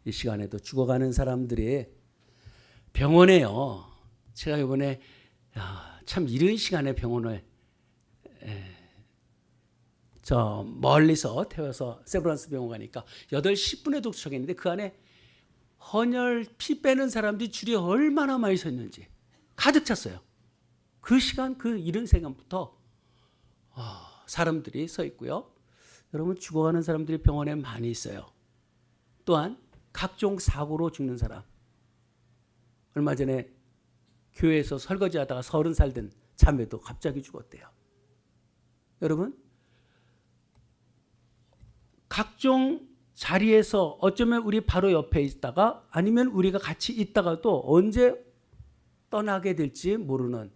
이 시간에도 죽어가는 사람들이 병원에요. 제가 이번에 참 이른 시간에 병원을 저 멀리서 태워서 세브란스 병원 가니까 8시 10분에 도착했는데 그 안에 헌혈 피 빼는 사람들이 줄이 얼마나 많이 서 있는지 가득 찼어요. 그 시간 그 이른 시간부터 사람들이 서 있고요. 여러분 죽어가는 사람들이 병원에 많이 있어요. 또한 각종 사고로 죽는 사람. 얼마 전에 교회에서 설거지하다가 30살 된 자매도 갑자기 죽었대요. 여러분 각종 자리에서 어쩌면 우리 바로 옆에 있다가 아니면 우리가 같이 있다가도 언제 떠나게 될지 모르는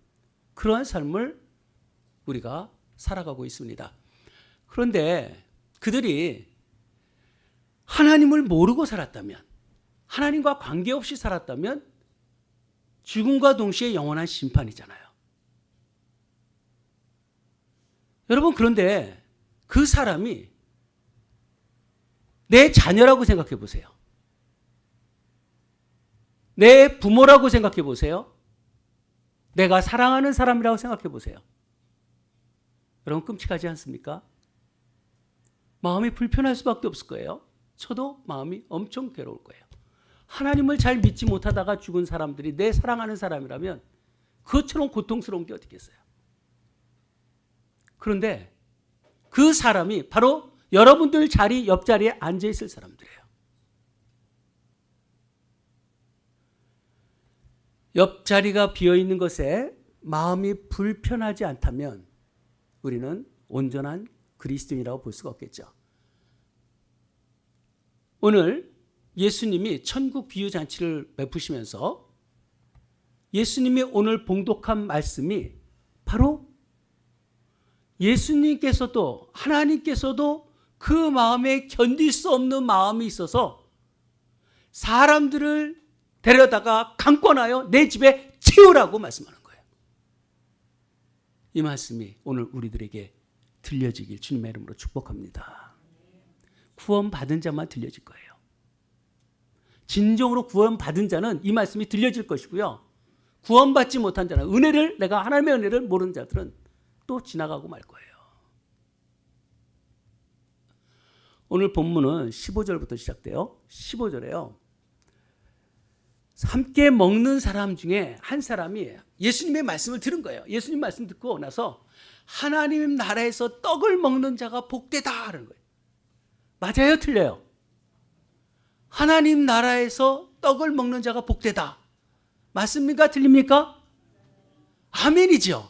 그러한 삶을 우리가 살아가고 있습니다. 그런데 그들이 하나님을 모르고 살았다면, 하나님과 관계없이 살았다면 죽음과 동시에 영원한 심판이잖아요. 여러분 그런데 그 사람이 내 자녀라고 생각해 보세요. 내 부모라고 생각해 보세요. 내가 사랑하는 사람이라고 생각해 보세요. 여러분 끔찍하지 않습니까? 마음이 불편할 수밖에 없을 거예요. 저도 마음이 엄청 괴로울 거예요. 하나님을 잘 믿지 못하다가 죽은 사람들이 내 사랑하는 사람이라면 그것처럼 고통스러운 게 어디겠어요? 그런데 그 사람이 바로 여러분들 자리 옆자리에 앉아 있을 사람들이에요. 옆자리가 비어 있는 것에 마음이 불편하지 않다면 우리는 온전한 그리스도인이라고 볼 수가 없겠죠. 오늘 예수님이 천국 비유 잔치를 베푸시면서 예수님이 오늘 봉독한 말씀이 바로 예수님께서도 하나님께서도 그 마음에 견딜 수 없는 마음이 있어서 사람들을 데려다가 강권하여 내 집에 채우라고 말씀하는 거예요. 이 말씀이 오늘 우리들에게 들려지길 주님의 이름으로 축복합니다. 구원받은 자만 들려질 거예요. 진정으로 구원받은 자는 이 말씀이 들려질 것이고요. 구원받지 못한 자는 내가 하나님의 은혜를 모르는 자들은 또 지나가고 말 거예요. 오늘 본문은 15절부터 시작돼요. 15절에요. 함께 먹는 사람 중에 한 사람이 예수님의 말씀을 들은 거예요. 예수님 말씀 듣고 나서 하나님 나라에서 떡을 먹는 자가 복되다 하는 거예요. 맞아요? 틀려요? 하나님 나라에서 떡을 먹는 자가 복되다. 맞습니까? 틀립니까? 아멘이죠.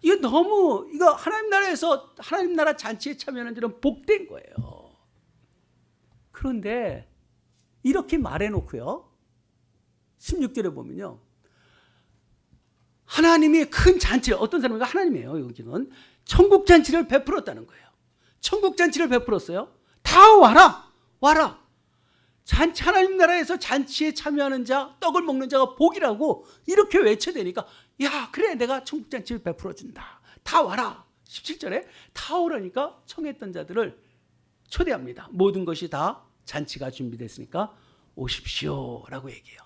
이거 하나님 나라에서 하나님 나라 잔치에 참여하는 자는 복된 거예요. 그런데 이렇게 말해놓고요. 16절에 보면요. 하나님이 큰 잔치를, 어떤 사람이 하나님이에요. 여기는 천국 잔치를 베풀었다는 거예요. 천국 잔치를 베풀었어요. 다 와라. 잔치, 하나님 나라에서 잔치에 참여하는 자, 떡을 먹는 자가 복이라고 이렇게 외쳐대니까 야, 그래, 내가 천국 잔치를 베풀어 준다. 다 와라. 17절에 다 오라니까 청했던 자들을 초대합니다. 모든 것이 다 잔치가 준비됐으니까 오십시오라고 얘기해요.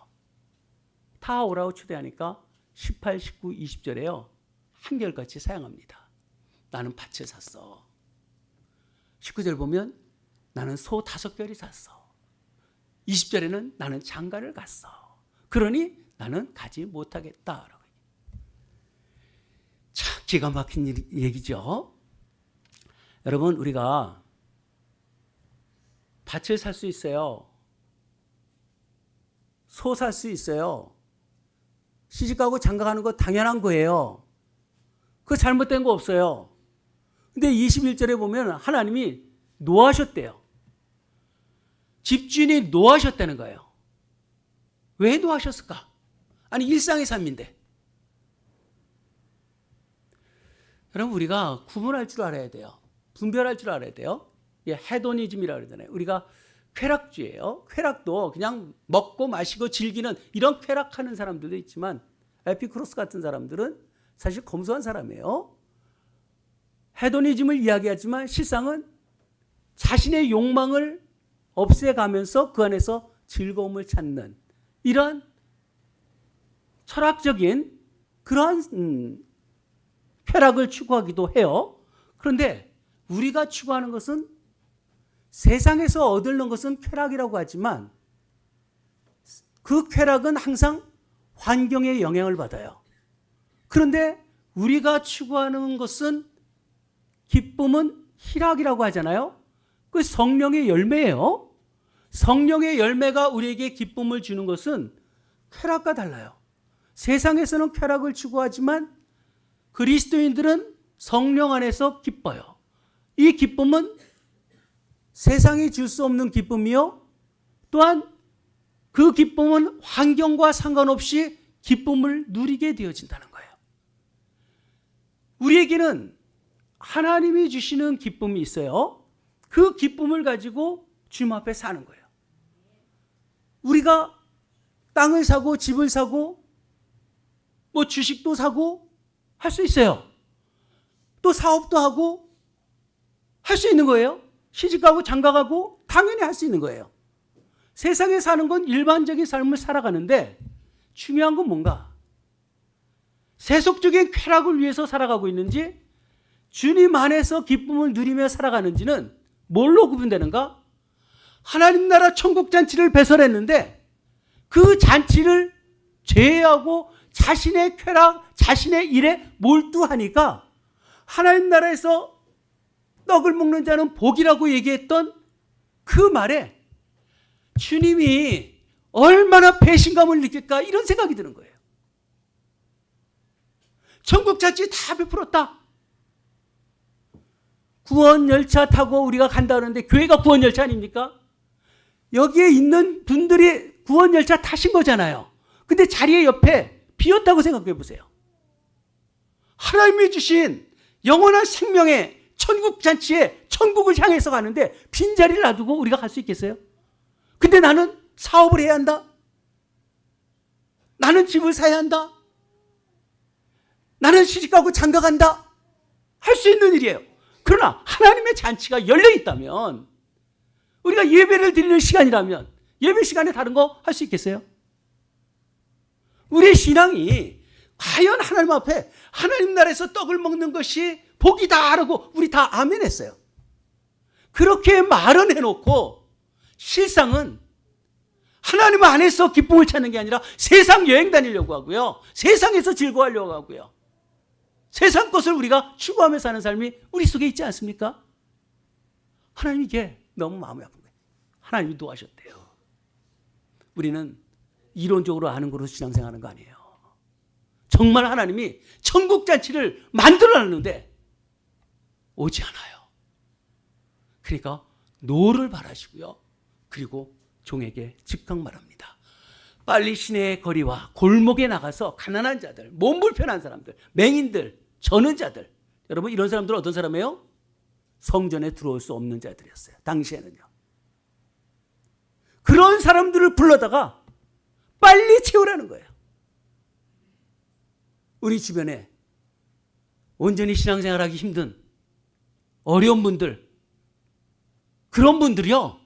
다 오라고 초대하니까 18, 19, 20절에요. 한결같이 사용합니다. 나는 밭을 샀어. 19절 보면 나는 소 5결이 샀어. 20절에는 나는 장가를 갔어. 그러니 나는 가지 못하겠다. 참 기가 막힌 얘기죠. 여러분 우리가 밭을 살 수 있어요. 소 살 수 있어요. 시집가고 장가가는 거 당연한 거예요. 그거 잘못된 거 없어요. 근데 21절에 보면 하나님이 노하셨대요. 집주인이 노하셨다는 거예요. 왜 노하셨을까? 아니 일상의 삶인데. 여러분 우리가 구분할 줄 알아야 돼요. 분별할 줄 알아야 돼요. 헤도니즘이라고 그러잖아요. 우리가 쾌락주의예요. 쾌락도 그냥 먹고 마시고 즐기는 이런 쾌락하는 사람들도 있지만 에피쿠로스 같은 사람들은 사실 검소한 사람이에요. 헤도니즘을 이야기하지만 실상은 자신의 욕망을 없애가면서 그 안에서 즐거움을 찾는 이런 철학적인 그러한 쾌락을 추구하기도 해요. 그런데 우리가 추구하는 것은 세상에서 얻는 것은 쾌락이라고 하지만 그 쾌락은 항상 환경의 영향을 받아요. 그런데 우리가 추구하는 것은 기쁨은 희락이라고 하잖아요. 그 성령의 열매예요. 성령의 열매가 우리에게 기쁨을 주는 것은 쾌락과 달라요. 세상에서는 쾌락을 추구하지만 그리스도인들은 성령 안에서 기뻐요. 이 기쁨은 세상이 줄 수 없는 기쁨이요. 또한 그 기쁨은 환경과 상관없이 기쁨을 누리게 되어진다는 거예요. 우리에게는 하나님이 주시는 기쁨이 있어요. 그 기쁨을 가지고 주님 앞에 사는 거예요. 우리가 땅을 사고 집을 사고 뭐 주식도 사고 할 수 있어요. 또 사업도 하고 할 수 있는 거예요. 시집가고 장가가고 당연히 할 수 있는 거예요. 세상에 사는 건 일반적인 삶을 살아가는데 중요한 건 뭔가? 세속적인 쾌락을 위해서 살아가고 있는지 주님 안에서 기쁨을 누리며 살아가는지는 뭘로 구분되는가? 하나님 나라 천국 잔치를 배설했는데 그 잔치를 제외하고 자신의 쾌락, 자신의 일에 몰두하니까 하나님 나라에서 떡을 먹는 자는 복이라고 얘기했던 그 말에 주님이 얼마나 배신감을 느낄까 이런 생각이 드는 거예요. 천국 잔치 다 베풀었다. 구원 열차 타고 우리가 간다는데 교회가 구원 열차 아닙니까? 여기에 있는 분들이 구원 열차 타신 거잖아요. 근데 자리에 옆에 비었다고 생각해 보세요. 하나님이 주신 영원한 생명의 천국 잔치에 천국을 향해서 가는데 빈자리를 놔두고 우리가 갈 수 있겠어요? 근데 나는 사업을 해야 한다. 나는 집을 사야 한다. 나는 시집가고 장가간다. 할 수 있는 일이에요. 그러나 하나님의 잔치가 열려 있다면 우리가 예배를 드리는 시간이라면 예배 시간에 다른 거 할 수 있겠어요? 우리의 신앙이 과연 하나님 앞에 하나님 나라에서 떡을 먹는 것이 복이다라고 우리 다 아멘 했어요. 그렇게 말은 해놓고 실상은 하나님 안에서 기쁨을 찾는 게 아니라 세상 여행 다니려고 하고요. 세상에서 즐거워하려고 하고요. 세상 것을 우리가 추구하며 사는 삶이 우리 속에 있지 않습니까? 하나님 이게 너무 마음이 아픈 거예요. 하나님이 노하셨대요. 우리는 이론적으로 아는 거로 신앙생활하는 거 아니에요. 정말 하나님이 천국 잔치를 만들어놨는데 오지 않아요. 그러니까 노를 바라시고요. 그리고 종에게 즉각 말합니다. 빨리 시내의 거리와 골목에 나가서 가난한 자들, 몸 불편한 사람들, 맹인들, 저는 자들. 여러분 이런 사람들은 어떤 사람이에요? 성전에 들어올 수 없는 자들이었어요. 당시에는요. 그런 사람들을 불러다가 빨리 채우라는 거예요. 우리 주변에 온전히 신앙생활하기 힘든 어려운 분들, 그런 분들이요.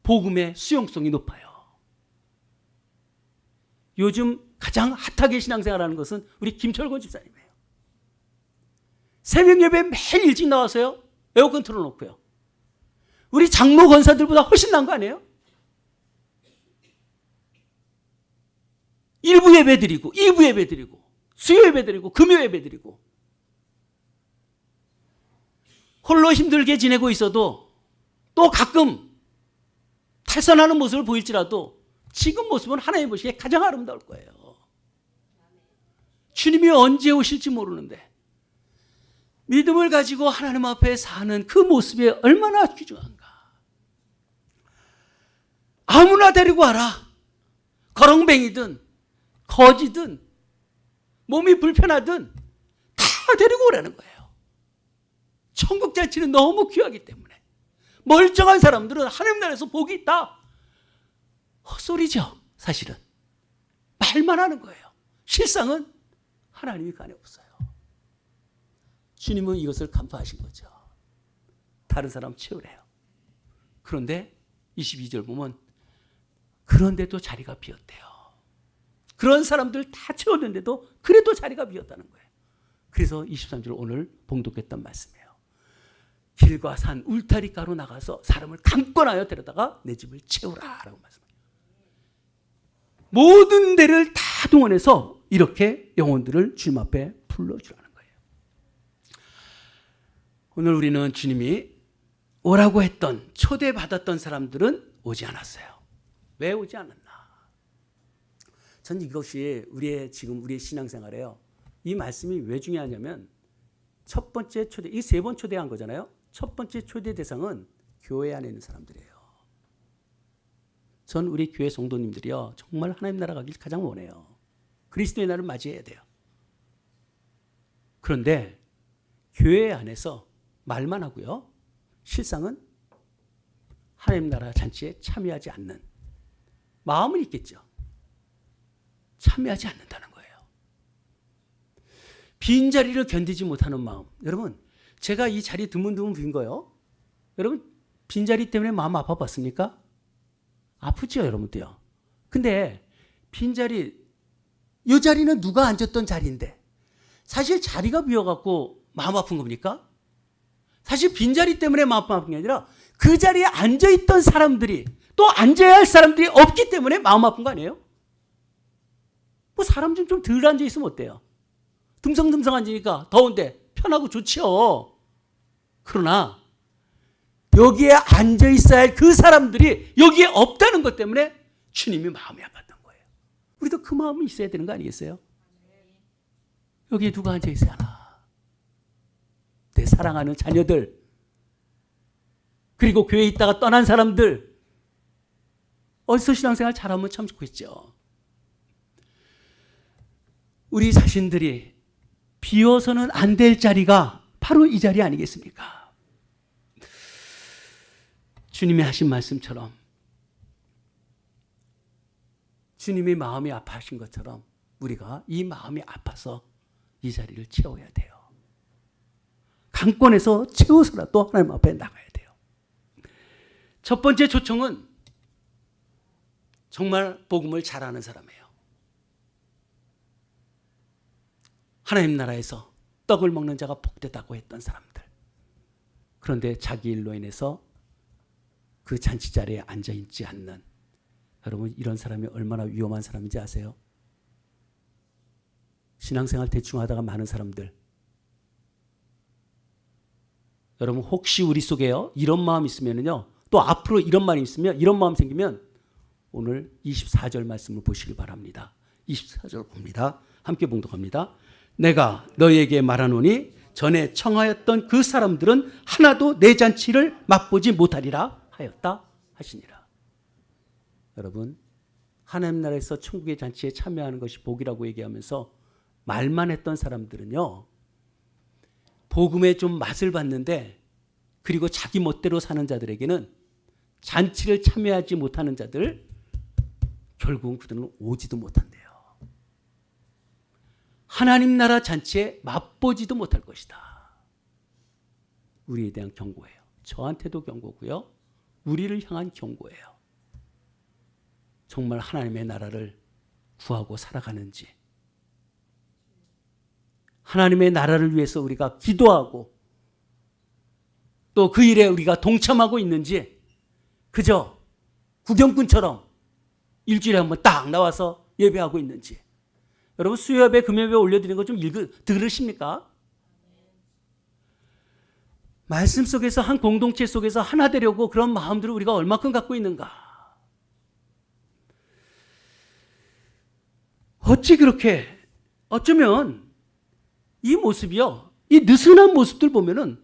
복음의 수용성이 높아요. 요즘 가장 핫하게 신앙생활하는 것은 우리 김철권 집사님이에요. 새벽 예배 매일 일찍 나와서요. 에어컨 틀어놓고요. 우리 장로 권사들보다 훨씬 나은 거 아니에요? 일부 예배 드리고 2부 예배 드리고 수요 예배 드리고 금요 예배 드리고 홀로 힘들게 지내고 있어도 또 가끔 탈선하는 모습을 보일지라도 지금 모습은 하나님 보시기에 가장 아름다울 거예요. 주님이 언제 오실지 모르는데 믿음을 가지고 하나님 앞에 사는 그 모습이 얼마나 귀중한가. 아무나 데리고 와라. 거렁뱅이든 거지든 몸이 불편하든 다 데리고 오라는 거예요. 천국 잔치는 너무 귀하기 때문에 멀쩡한 사람들은 하나님 나라에서 복이 있다. 헛소리죠. 사실은 말만 하는 거예요. 실상은 하나님이 그 안에 없어요. 주님은 이것을 간파하신 거죠. 다른 사람 채우래요. 그런데 22절 보면 그 그런데도 자리가 비었대요. 그런 사람들 다 채웠는데도 그래도 자리가 비었다는 거예요. 그래서 23절 오늘 봉독했던 말씀이에요. 길과 산 울타리가로 나가서 사람을 강권하여 데려다가 내 집을 채우라라고 말씀해요. 모든 데를 다 동원해서 이렇게 영혼들을 주님 앞에 불러주라는 거예요. 오늘 우리는 주님이 오라고 했던 초대받았던 사람들은 오지 않았어요. 왜 오지 않았나? 전 이것이 우리의 신앙생활에요. 이 말씀이 왜 중요하냐면 첫 번째 초대, 이 세 번 초대한 거잖아요. 첫 번째 초대 대상은 교회 안에 있는 사람들이에요. 전 우리 교회 성도님들이요, 정말 하나님 나라 가길 가장 원해요. 그리스도의 날을 맞이해야 돼요. 그런데 교회 안에서 말만 하고요, 실상은 하나님 나라 잔치에 참여하지 않는 마음은 있겠죠. 참여하지 않는다는 거예요. 빈자리를 견디지 못하는 마음. 여러분, 제가 이 자리 드문드문 빈 거요. 여러분, 빈자리 때문에 마음 아파봤습니까? 아프죠, 여러분도요. 근데 빈자리, 이 자리는 누가 앉았던 자리인데 사실 자리가 비어갖고 마음 아픈 겁니까? 사실 빈자리 때문에 마음 아픈 게 아니라 그 자리에 앉아있던 사람들이, 또 앉아야 할 사람들이 없기 때문에 마음 아픈 거 아니에요? 뭐 사람 좀 덜 앉아있으면 어때요? 듬성듬성 앉으니까 더운데 편하고 좋죠. 그러나 여기에 앉아있어야 할 그 사람들이 여기에 없다는 것 때문에 주님이 마음이 아팠던 거예요. 우리도 그 마음이 있어야 되는 거 아니겠어요? 여기에 누가 앉아있어야 하나? 내 사랑하는 자녀들, 그리고 교회에 있다가 떠난 사람들, 어디서 신앙생활 잘하면 참 좋겠죠. 우리 자신들이 비워서는 안 될 자리가 바로 이 자리 아니겠습니까? 주님이 하신 말씀처럼, 주님이 마음이 아파하신 것처럼 우리가 이 마음이 아파서 이 자리를 채워야 돼요. 강권해서 채워서라도 하나님 앞에 나가야 돼요. 첫 번째 초청은 정말 복음을 잘하는 사람이에요. 하나님 나라에서 떡을 먹는 자가 복되다고 했던 사람들. 그런데 자기 일로 인해서 그 잔치 자리에 앉아있지 않는, 여러분, 이런 사람이 얼마나 위험한 사람인지 아세요? 신앙생활 대충 하다가 많은 사람들, 여러분, 혹시 우리 속에요 이런 마음 있으면요, 또 앞으로 이런 마음이 있으면, 이런 마음 생기면 오늘 24절 말씀을 보시기 바랍니다. 24절 봅니다. 함께 봉독합니다. 내가 너희에게 말하노니 전에 청하였던 그 사람들은 하나도 내 잔치를 맛보지 못하리라 하였다 하시니라. 여러분, 하나님 나라에서 천국의 잔치에 참여하는 것이 복이라고 얘기하면서 말만 했던 사람들은요, 복음에 좀 맛을 봤는데, 그리고 자기 멋대로 사는 자들에게는, 잔치를 참여하지 못하는 자들, 결국은 그들은 오지도 못한대요. 하나님 나라 잔치에 맛보지도 못할 것이다. 우리에 대한 경고예요. 저한테도 경고고요, 우리를 향한 경고예요. 정말 하나님의 나라를 구하고 살아가는지, 하나님의 나라를 위해서 우리가 기도하고 또 그 일에 우리가 동참하고 있는지, 그저 구경꾼처럼 일주일에 한번 딱 나와서 예배하고 있는지. 여러분, 수요예배, 금요예배 올려드리는 거 좀 들으십니까? 말씀 속에서, 한 공동체 속에서 하나 되려고 그런 마음들을 우리가 얼마큼 갖고 있는가? 어찌 그렇게, 어쩌면 이 모습이요, 이 느슨한 모습들 보면은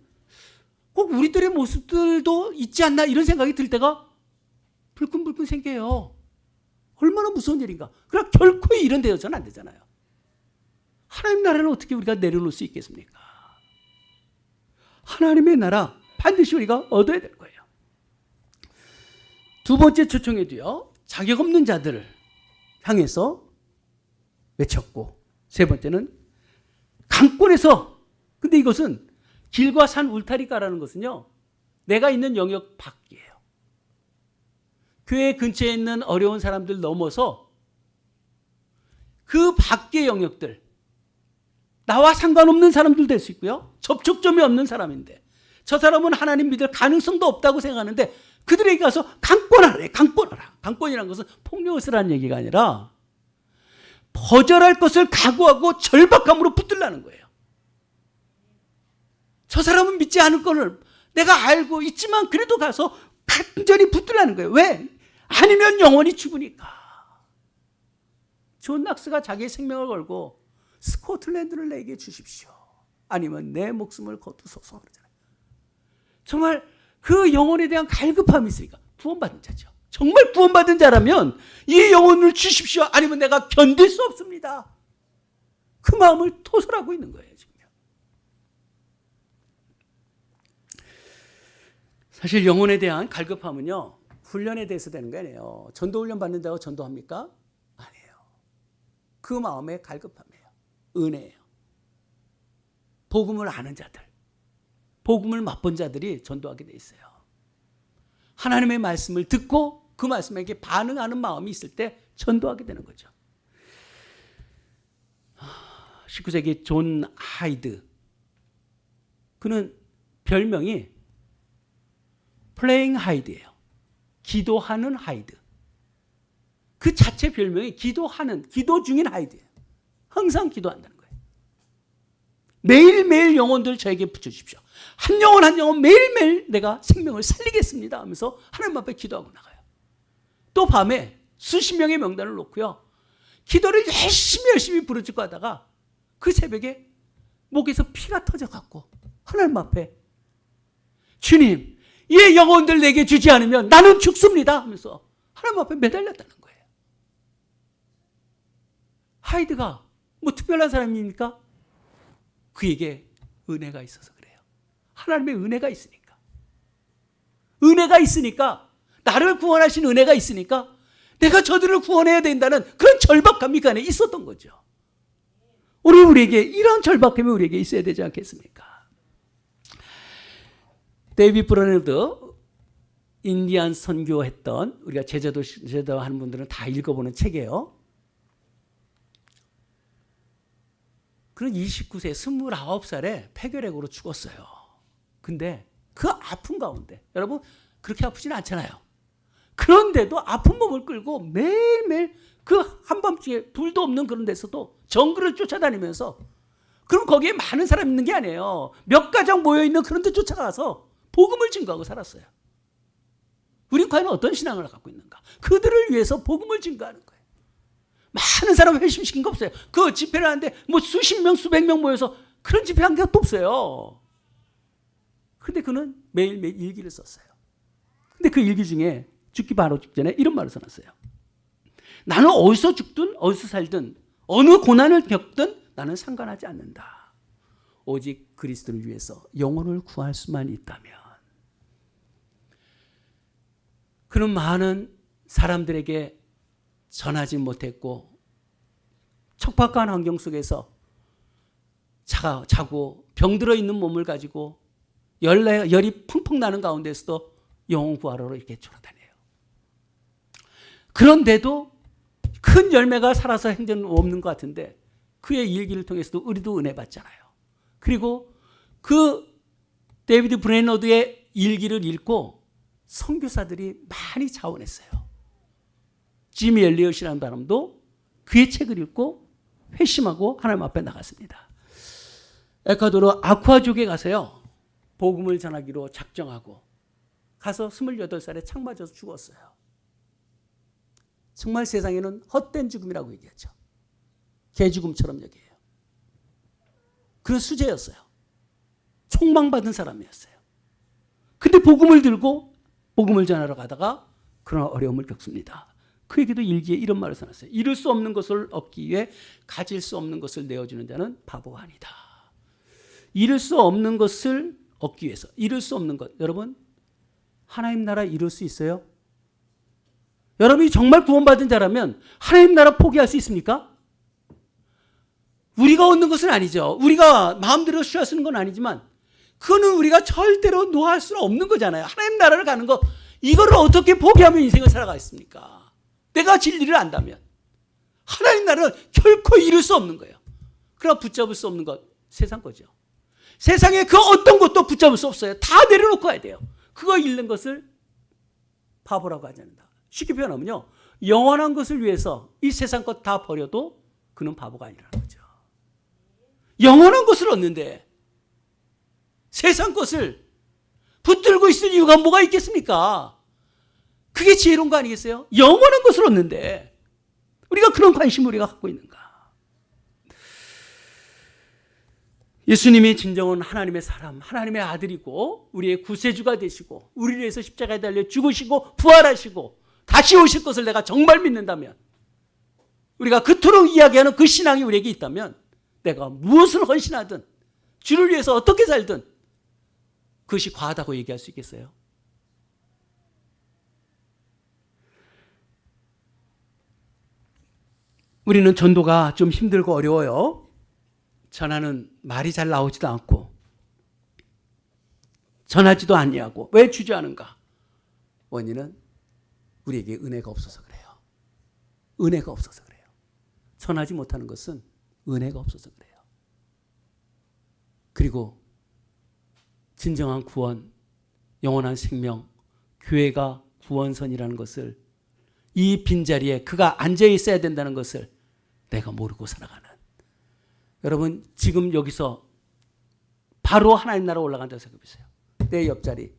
꼭 우리들의 모습들도 있지 않나, 이런 생각이 들 때가 불끈불끈 생겨요. 얼마나 무서운 일인가. 그러나 결코 이런 데여서는 안 되잖아요. 하나님 나라를 어떻게 우리가 내려놓을 수 있겠습니까? 하나님의 나라 반드시 우리가 얻어야 될 거예요. 두 번째 초청에도요, 자격 없는 자들을 향해서 외쳤고, 세 번째는 강권에서, 근데 이것은 길과 산 울타리가라는 것은요, 내가 있는 영역 밖이에요. 교회 근처에 있는 어려운 사람들 넘어서 그 밖의 영역들, 나와 상관없는 사람들 될 수 있고요. 접촉점이 없는 사람인데 저 사람은 하나님 믿을 가능성도 없다고 생각하는데 그들에게 가서 강권하래. 강권하라. 강권이라는 것은 폭력을 쓰라는 얘기가 아니라 거절할 것을 각오하고 절박함으로 붙들라는 거예요. 저 사람은 믿지 않을 거를 내가 알고 있지만 그래도 가서 간절히 붙들라는 거예요. 왜? 아니면 영원히 죽으니까. 존 낙스가 자기의 생명을 걸고 스코틀랜드를 내게 주십시오. 아니면 내 목숨을 거두소서 그러잖아요. 정말 그 영혼에 대한 갈급함이 있으니까 구원받은 자죠. 정말 구원받은 자라면 이 영혼을 주십시오. 아니면 내가 견딜 수 없습니다. 그 마음을 토설하고 있는 거예요. 지금. 사실 영혼에 대한 갈급함은요. 훈련에 대해서 되는 게 아니에요. 전도훈련 받는 자가 전도합니까? 아니에요. 그 마음의 갈급함이에요. 은혜예요. 복음을 아는 자들, 복음을 맛본 자들이 전도하게 돼 있어요. 하나님의 말씀을 듣고 그 말씀에게 반응하는 마음이 있을 때 전도하게 되는 거죠. 19세기 존 하이드, 그는 별명이 플레잉 하이드예요. 기도하는 하이드. 그 자체 별명이 기도 중인 하이드예요. 항상 기도한다는 거예요. 매일매일 영혼들 저에게 붙여주십시오. 한 영혼 한 영혼 매일매일 내가 생명을 살리겠습니다 하면서 하나님 앞에 기도하고 나가요. 또 밤에 수십 명의 명단을 놓고요. 기도를 열심히 부르짖고 하다가 그 새벽에 목에서 피가 터져갖고 하나님 앞에 주님, 이 영혼들 내게 주지 않으면 나는 죽습니다 하면서 하나님 앞에 매달렸다는 거예요. 하이드가 뭐 특별한 사람입니까? 그에게 은혜가 있어서 그래요. 하나님의 은혜가 있으니까. 은혜가 있으니까, 나를 구원하신 은혜가 있으니까 내가 저들을 구원해야 된다는 그런 절박함이 그 안에 있었던 거죠. 우리에게 이런 절박함이 우리에게 있어야 되지 않겠습니까? 데이비드 브로네드, 인디안 선교했던, 우리가 제자도 하는 분들은 다 읽어보는 책이에요. 그는 29세, 29살에 폐결핵으로 죽었어요. 근데 그 아픈 가운데, 여러분 그렇게 아프지는 않잖아요. 그런데도 아픈 몸을 끌고 매일매일 그 한밤중에 불도 없는 그런 데서도 정글을 쫓아다니면서, 그럼 거기에 많은 사람이 있는 게 아니에요. 몇 가정 모여있는 그런 데 쫓아가서 복음을 증거하고 살았어요. 우린 과연 어떤 신앙을 갖고 있는가? 그들을 위해서 복음을 증거하는 거예요. 많은 사람을 회심시킨 거 없어요. 그 집회를 하는데 뭐 수십 명, 수백 명 모여서 그런 집회 한 개도 없어요. 그런데 그는 매일매일 일기를 썼어요. 근데 그 일기 중에 죽기 바로 직전에 이런 말을 써놨어요. 나는 어디서 죽든 어디서 살든 어느 고난을 겪든 나는 상관하지 않는다. 오직 그리스도를 위해서 영혼을 구할 수만 있다면. 그는 많은 사람들에게 전하지 못했고 척박한 환경 속에서 자고 병들어 있는 몸을 가지고 열이 펑펑 나는 가운데서도 영혼 구하러 이렇게 돌아다녀요. 그런데도 큰 열매가 살아서 행전 없는 것 같은데 그의 일기를 통해서도 우리도 은혜 받잖아요. 그리고 그 데이비드 브레너드의 일기를 읽고 선교사들이 많이 자원했어요. 지미 엘리엇이라는 사람도 그의 책을 읽고 회심하고 하나님 앞에 나갔습니다. 에콰도르 아쿠아족에 가서요, 복음을 전하기로 작정하고 가서 28살에 창 맞아서 죽었어요. 정말 세상에는 헛된 죽음이라고 얘기하죠. 개죽음처럼 여겨요. 그런 수재였어요. 총망받은 사람이었어요. 근데 복음을 들고 복음을 전하러 가다가 그런 어려움을 겪습니다. 그에게도 일기에 이런 말을 써놨어요. 이룰 수 없는 것을 얻기 위해 가질 수 없는 것을 내어주는 자는 바보가 아니다. 이룰 수 없는 것을 얻기 위해서, 이룰 수 없는 것, 여러분 하나님 나라 이룰 수 있어요? 여러분이 정말 구원받은 자라면 하나님 나라 포기할 수 있습니까? 우리가 얻는 것은 아니죠. 우리가 마음대로 취할 수 있는 건 아니지만 그거는 우리가 절대로 노할 수는 없는 거잖아요. 하나님 나라를 가는 거 이거를 어떻게 포기하면 인생을 살아가겠습니까? 내가 진리를 안다면. 하나님 나라는 결코 이룰 수 없는 거예요. 그러나 붙잡을 수 없는 것, 세상 거죠. 세상에 그 어떤 것도 붙잡을 수 없어요. 다 내려놓고 가야 돼요. 그거 잃는 것을 바보라고 하지 않는다. 쉽게 표현하면요, 영원한 것을 위해서 이 세상 것 다 버려도 그는 바보가 아니라는 거죠. 영원한 것을 얻는데 세상 것을 붙들고 있을 이유가 뭐가 있겠습니까? 그게 지혜로운 거 아니겠어요? 영원한 것을 얻는데 우리가 그런 관심을 우리가 갖고 있는가? 예수님이 진정한 하나님의 사람, 하나님의 아들이고 우리의 구세주가 되시고 우리를 위해서 십자가에 달려 죽으시고 부활하시고 다시 오실 것을 내가 정말 믿는다면, 우리가 그토록 이야기하는 그 신앙이 우리에게 있다면 내가 무엇을 헌신하든 주를 위해서 어떻게 살든 그것이 과하다고 얘기할 수 있겠어요? 우리는 전도가 좀 힘들고 어려워요. 전하는 말이 잘 나오지도 않고 전하지도 않냐고. 왜 주저하는가? 원인은 우리에게 은혜가 없어서 그래요. 은혜가 없어서 그래요. 전하지 못하는 것은 은혜가 없어서 그래요. 그리고 진정한 구원, 영원한 생명, 교회가 구원선이라는 것을, 이 빈자리에 그가 앉아 있어야 된다는 것을 내가 모르고 살아가는, 여러분 지금 여기서 바로 하나님 나라 올라간다고 생각해 보세요. 내 옆자리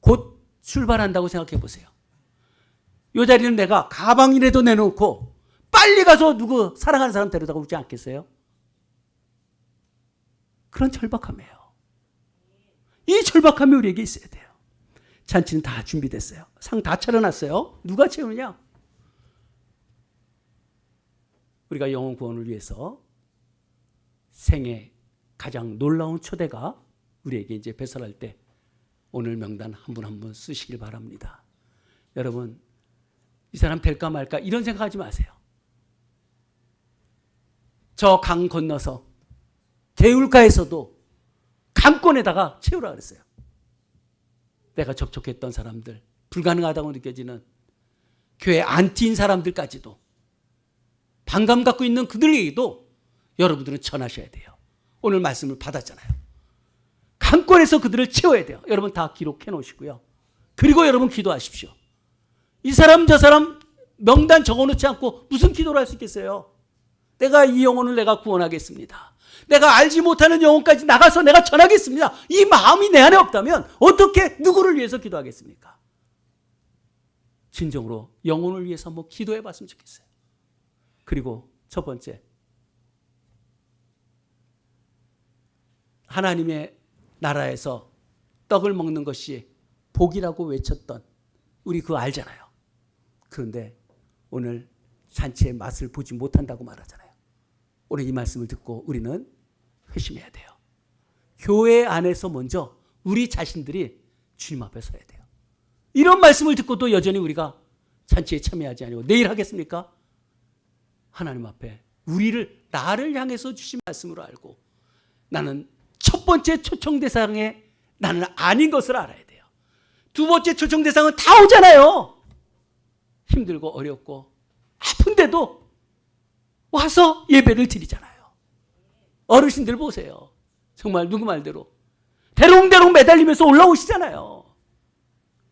곧 출발한다고 생각해 보세요. 이 자리는 내가 가방이라도 내놓고 빨리 가서 누구 사랑하는 사람 데려다가 오지 않겠어요? 그런 절박함이에요. 이 절박함이 우리에게 있어야 돼요. 잔치는 다 준비됐어요. 상 다 차려놨어요. 누가 채우느냐? 우리가 영혼 구원을 위해서 생애 가장 놀라운 초대가 우리에게 이제 배설할 때 오늘 명단 한 분 한 분 쓰시길 바랍니다. 여러분, 이 사람 될까 말까 이런 생각하지 마세요. 저 강 건너서 개울가에서도 강권에다가 채우라 그랬어요. 내가 접촉했던 사람들, 불가능하다고 느껴지는 교회 안티인 사람들까지도, 반감 갖고 있는 그들에게도 여러분들은 전하셔야 돼요. 오늘 말씀을 받았잖아요. 강권에서 그들을 채워야 돼요. 여러분 다 기록해 놓으시고요. 그리고 여러분 기도하십시오. 이 사람 저 사람 명단 적어놓지 않고 무슨 기도를 할 수 있겠어요? 내가 이 영혼을 내가 구원하겠습니다. 내가 알지 못하는 영혼까지 나가서 내가 전하겠습니다. 이 마음이 내 안에 없다면 어떻게 누구를 위해서 기도하겠습니까? 진정으로 영혼을 위해서 한번 기도해 봤으면 좋겠어요. 그리고 첫 번째, 하나님의 나라에서 떡을 먹는 것이 복이라고 외쳤던 우리 그거 알잖아요. 그런데 오늘 잔치의 맛을 보지 못한다고 말하잖아요. 오늘 이 말씀을 듣고 우리는 회심해야 돼요. 교회 안에서 먼저 우리 자신들이 주님 앞에 서야 돼요. 이런 말씀을 듣고도 여전히 우리가 잔치에 참여하지 않고 내일 하겠습니까? 하나님 앞에 나를 향해서 주신 말씀으로 알고 나는 첫 번째 초청 대상에 나는 아닌 것을 알아야 돼요. 두 번째 초청 대상은 다 오잖아요. 힘들고 어렵고 아픈데도 와서 예배를 드리잖아요. 어르신들 보세요. 정말 누구 말대로 대롱대롱 매달리면서 올라오시잖아요.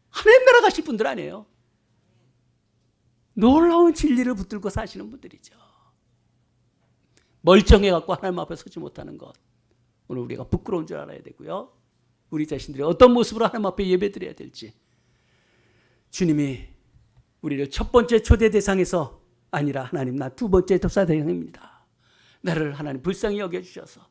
하나님 나라 가실 분들 아니에요. 놀라운 진리를 붙들고 사시는 분들이죠. 멀쩡해갖고 하나님 앞에 서지 못하는 것, 오늘 우리가 부끄러운 줄 알아야 되고요. 우리 자신들이 어떤 모습으로 하나님 앞에 예배 드려야 될지, 주님이 우리를 첫 번째 초대 대상에서 아니라 하나님 나 두 번째 접사 대상입니다. 나를 하나님 불쌍히 여겨주셔서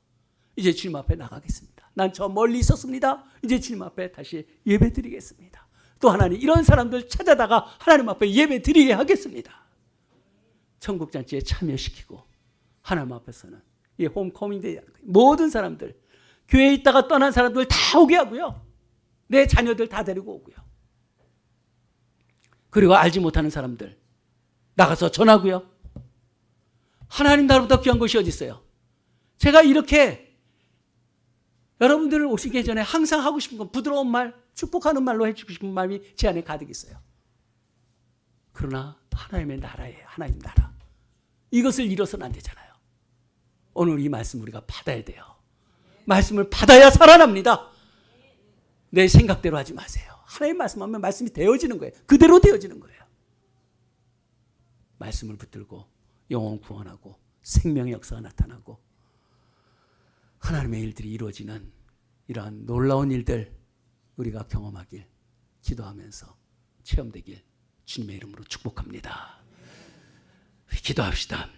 이제 주님 앞에 나가겠습니다. 난 저 멀리 있었습니다. 이제 주님 앞에 다시 예배 드리겠습니다. 또 하나님 이런 사람들 찾아다가 하나님 앞에 예배 드리게 하겠습니다. 천국잔치에 참여시키고 하나님 앞에서는 이 홈커밍 데이 모든 사람들, 교회에 있다가 떠난 사람들 다 오게 하고요. 내 자녀들 다 데리고 오고요. 그리고 알지 못하는 사람들 나가서 전하고요. 하나님 나라보다 귀한 것이 어디 있어요? 제가 이렇게 여러분들을 오시기 전에 항상 하고 싶은 건 부드러운 말, 축복하는 말로 해주고 싶은 마음이 제 안에 가득 있어요. 그러나 하나님의 나라예요. 하나님 나라. 이것을 잃어서는 안 되잖아요. 오늘 이 말씀 우리가 받아야 돼요. 말씀을 받아야 살아납니다. 내 생각대로 하지 마세요. 하나님 말씀하면 말씀이 되어지는 거예요. 그대로 되어지는 거예요. 말씀을 붙들고 영혼 구원하고 생명의 역사가 나타나고 하나님의 일들이 이루어지는 이러한 놀라운 일들 우리가 경험하길 기도하면서 체험되길 주님의 이름으로 축복합니다. 기도합시다.